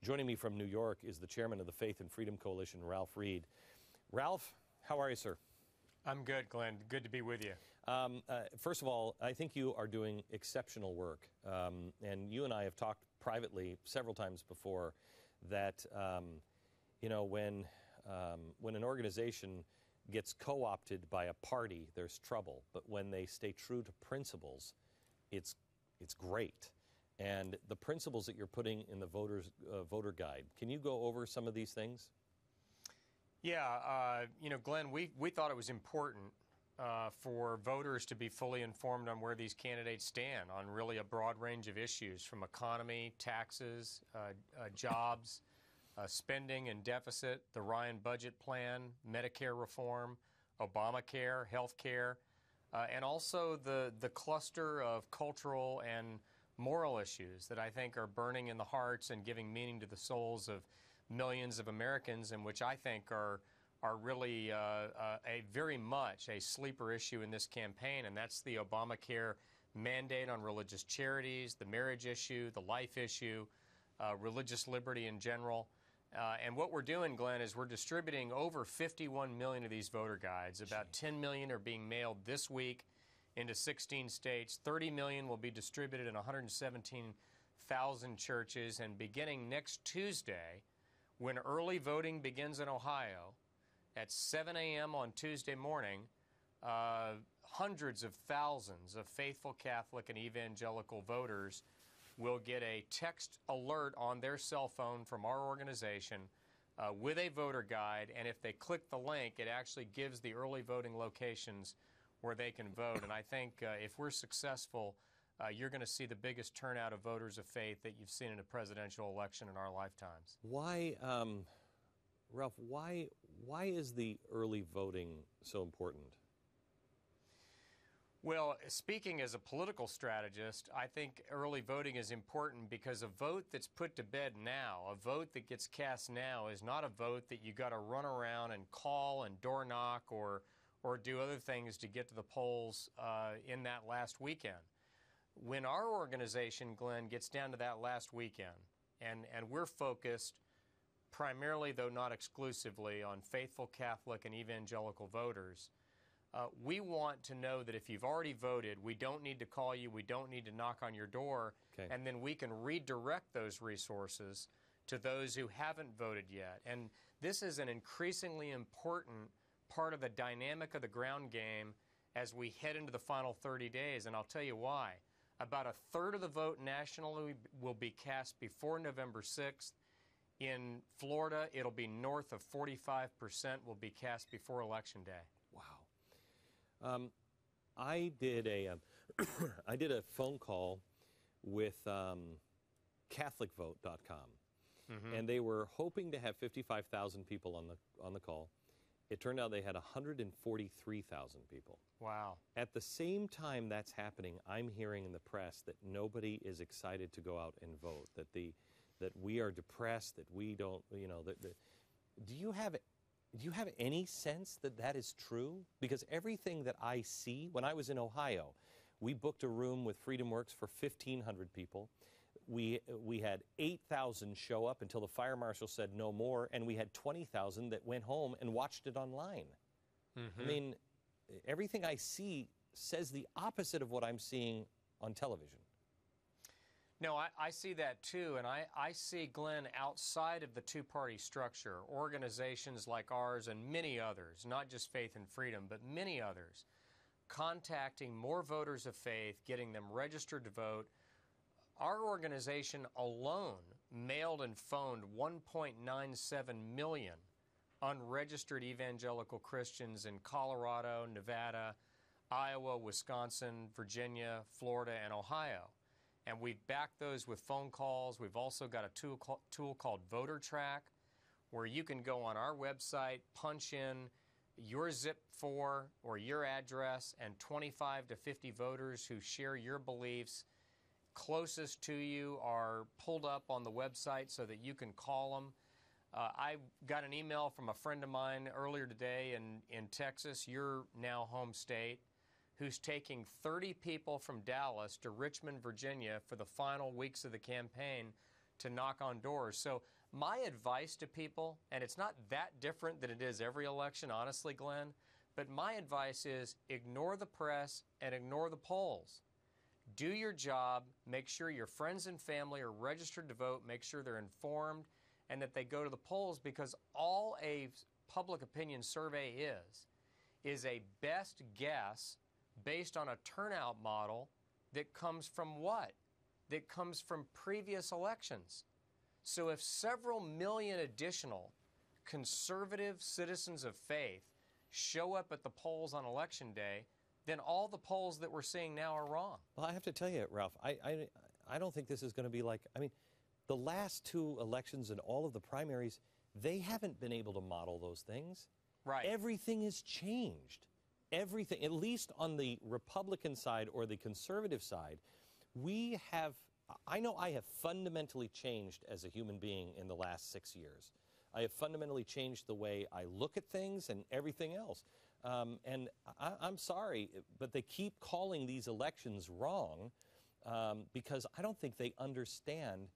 Joining me from New York is the chairman of the Faith and Freedom Coalition, Ralph Reed. Ralph, how are you, sir? I'm good, Glenn. Good to be with you. First of all, I think you are doing exceptional work. And you and I have talked privately several times before that, when an organization gets co-opted by a party, there's trouble. But when they stay true to principles, it's great. And the principles that you're putting in the voter guide, can you go over some of these things? Yeah, Glenn, we thought it was important for voters to be fully informed on where these candidates stand on really a broad range of issues, from economy, taxes, jobs, spending and deficit, the Ryan budget plan, Medicare reform, Obamacare, health care, and also the cluster of cultural and moral issues that I think are burning in the hearts and giving meaning to the souls of millions of Americans, and which I think are really a very much a sleeper issue in this campaign, and that's the Obamacare mandate on religious charities, the marriage issue, the life issue, religious liberty in general. And what we're doing, Glenn, is we're distributing over 51 million of these voter guides. About 10 million are being mailed this week into 16 states. 30 million will be distributed in 117,000 churches. And beginning next Tuesday, when early voting begins in Ohio, at 7 a.m. on Tuesday morning, hundreds of thousands of faithful Catholic and evangelical voters will get a text alert on their cell phone from our organization with a voter guide. And if they click the link, it actually gives the early voting locations where they can vote. And I think if we're successful, you're going to see the biggest turnout of voters of faith that you've seen in a presidential election in our lifetimes. Why, Ralph, why is the early voting so important? Well, speaking as a political strategist, I think early voting is important because a vote that's put to bed now, a vote that gets cast now, is not a vote that you got to run around and call and door knock or do other things to get to the polls in that last weekend. When our organization, Glenn, gets down to that last weekend, and we're focused primarily, though not exclusively, on faithful Catholic and evangelical voters, we want to know that if you've already voted, we don't need to call you, we don't need to knock on your door, and then we can redirect those resources to those who haven't voted yet. And this is an increasingly important part of the dynamic of the ground game as we head into the final 30 days, and I'll tell you why. About a third of the vote nationally will be cast before November 6th. In Florida, it'll be north of 45% will be cast before Election Day. Wow. I did a phone call with CatholicVote.com, and they were hoping to have 55,000 people on the call. It turned out they had 143,000 people. Wow. At the same time that's happening, I'm hearing in the press that nobody is excited to go out and vote, that we are depressed, that we don't, do you have any sense that that is true? Because everything that I see, when I was in Ohio, we booked a room with Freedom Works for 1,500 people. We had 8,000 show up until the fire marshal said no more, and we had 20,000 that went home and watched it online. I mean, everything I see says the opposite of what I'm seeing on television. No, I see that too, and I see, Glenn, outside of the two-party structure, organizations like ours and many others, not just Faith and Freedom, but many others, contacting more voters of faith, getting them registered to vote. Our organization alone mailed and phoned 1.97 million unregistered evangelical Christians in Colorado, Nevada, Iowa, Wisconsin, Virginia, Florida, and Ohio. And we've backed those with phone calls. We've also got a tool called Voter Track, where you can go on our website, punch in your zip 4 or your address, and 25 to 50 voters who share your beliefs closest to you are pulled up on the website so that you can call them. I got an email from a friend of mine earlier today in Texas, your now home state, who's taking 30 people from Dallas to Richmond, Virginia for the final weeks of the campaign to knock on doors. So my advice to people, and it's not that different than it is every election, honestly, Glenn, but my advice is ignore the press and ignore the polls. Do your job, make sure your friends and family are registered to vote, make sure they're informed, and that they go to the polls, because all a public opinion survey is a best guess based on a turnout model that comes from what? That comes from previous elections. So if several million additional conservative citizens of faith show up at the polls on Election Day, then all the polls that we're seeing now are wrong. Well, I have to tell you, Ralph, I don't think this is going to be like, I mean, the last two elections and all of the primaries, they haven't been able to model those things. Right. Everything has changed. Everything, at least on the Republican side or the conservative side, we have, I know I have fundamentally changed as a human being in the last 6 years. I have fundamentally changed the way I look at things and everything else. And I'm sorry, but they keep calling these elections wrong because I don't think they understand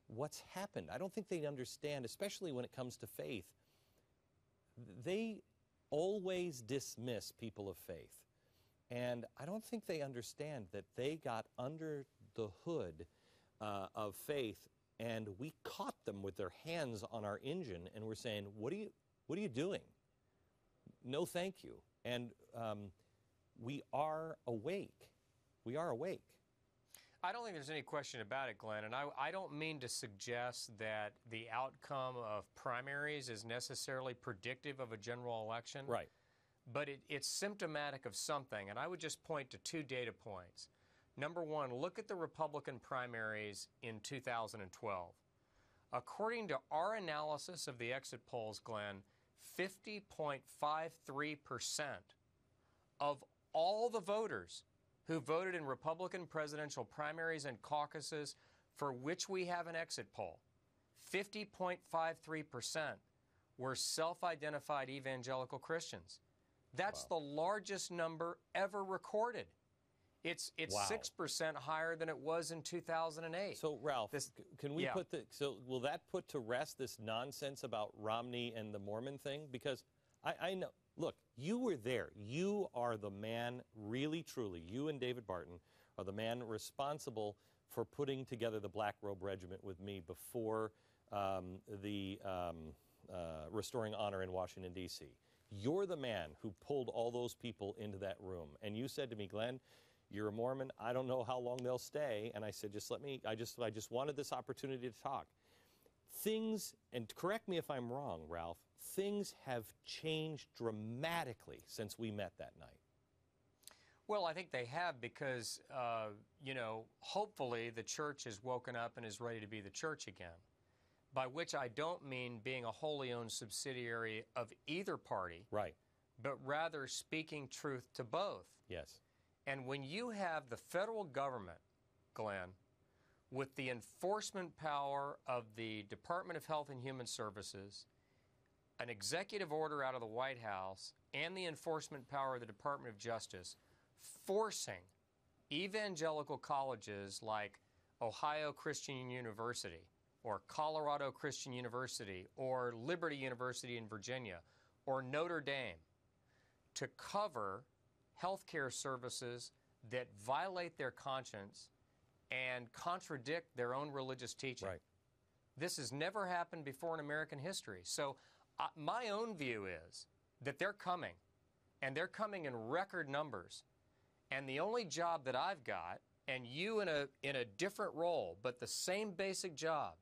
what's happened. I don't think they understand, especially when it comes to faith. They always dismiss people of faith. And I don't think they understand that they got under the hood of faith, and we caught them with their hands on our engine, and we're saying, what are you doing? No, thank you. And we are awake. We are awake. I don't think there's any question about it, Glenn, and I don't mean to suggest that the outcome of primaries is necessarily predictive of a general election. Right. But it's symptomatic of something, and I would just point to two data points. Number one, look at the Republican primaries in 2012. According to our analysis of the exit polls, Glenn, 50.53% of all the voters who voted in Republican presidential primaries and caucuses for which we have an exit poll, 50.53% were self-identified evangelical Christians. That's Wow. the largest number ever recorded. It's Wow. 6% higher than it was in 2008. So, Ralph, can we yeah. will that put to rest this nonsense about Romney and the Mormon thing? Because I know, look, you were there. You are the man, really, truly, you and David Barton are the man responsible for putting together the Black Robe Regiment with me before the Restoring Honor in Washington, D.C. You're the man who pulled all those people into that room. And you said to me, Glenn, you're a Mormon. I don't know how long they'll stay. And I said, just let me, I just wanted this opportunity to talk. Things, and correct me if I'm wrong, Ralph, things have changed dramatically since we met that night. Well, I think they have because, hopefully the church has woken up and is ready to be the church again. By which I don't mean being a wholly owned subsidiary of either party. Right. But rather speaking truth to both. Yes. And when you have the federal government, Glenn, with the enforcement power of the Department of Health and Human Services, an executive order out of the White House, and the enforcement power of the Department of Justice, forcing evangelical colleges like Ohio Christian University, or Colorado Christian University, or Liberty University in Virginia, or Notre Dame, to cover healthcare services that violate their conscience and contradict their own religious teaching. Right. This has never happened before in American history. So my own view is that they're coming, and they're coming in record numbers. And the only job that I've got, and you in a different role, but the same basic job,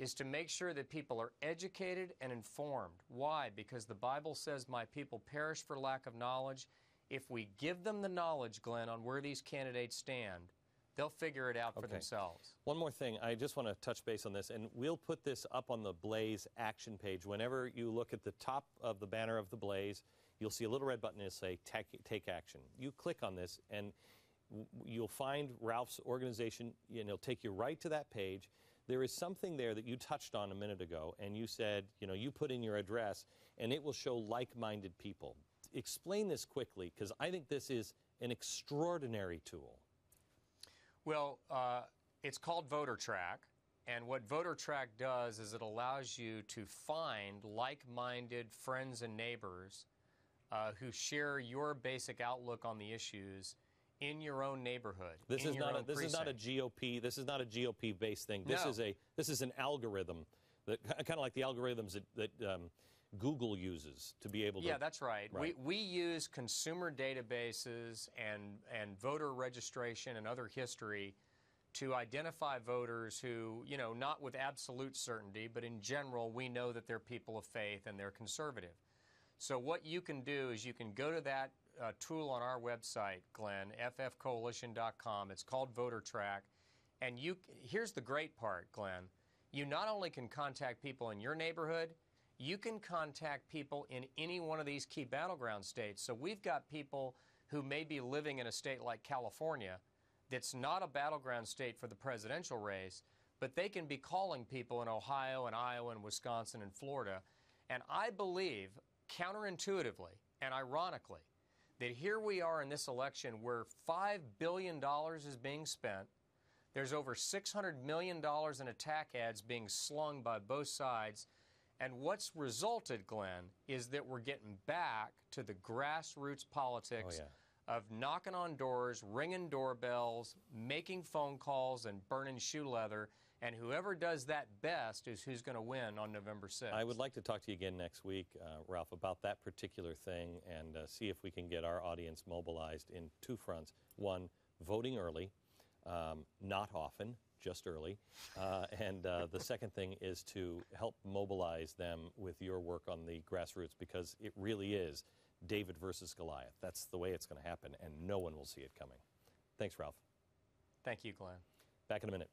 is to make sure that people are educated and informed. Why? Because the Bible says, my people perish for lack of knowledge. If we give them the knowledge, Glenn, on where these candidates stand, they'll figure it out for themselves. One more thing. I just want to touch base on this, and we'll put this up on the Blaze action page. Whenever you look at the top of the banner of the Blaze, you'll see a little red button that says Take Action. You click on this, and you'll find Ralph's organization, and it'll take you right to that page. There is something there that you touched on a minute ago, and you said, you put in your address, and it will show like-minded people. Explain this quickly, because I think this is an extraordinary tool. Well, it's called Voter Track, And what VoterTrack does is it allows you to find like-minded friends and neighbors who share your basic outlook on the issues in your own neighborhood. This is not a GOP. This is not a GOP based thing. This is an algorithm that kind of like the algorithms that Google uses to be able to. Yeah, that's right. We use consumer databases and voter registration and other history to identify voters who, you know, not with absolute certainty, but in general, we know that they're people of faith and they're conservative. So what you can do is you can go to that tool on our website, Glenn, ffcoalition.com. It's called VoterTrack. And here's the great part, Glenn. You not only can contact people in your neighborhood, you can contact people in any one of these key battleground states. So we've got people who may be living in a state like California that's not a battleground state for the presidential race, but they can be calling people in Ohio and Iowa and Wisconsin and Florida. And I believe, counterintuitively and ironically, that here we are in this election where $5 billion is being spent. There's over $600 million in attack ads being slung by both sides. And what's resulted, Glenn, is that we're getting back to the grassroots politics of knocking on doors, ringing doorbells, making phone calls, and burning shoe leather. And whoever does that best is who's going to win on November 6th. I would like to talk to you again next week, Ralph, about that particular thing and see if we can get our audience mobilized in two fronts. One, voting early, not often, just early. And the second thing is to help mobilize them with your work on the grassroots, because it really is David versus Goliath. That's the way it's going to happen, and no one will see it coming. Thanks, Ralph. Thank you, Glenn. Back in a minute.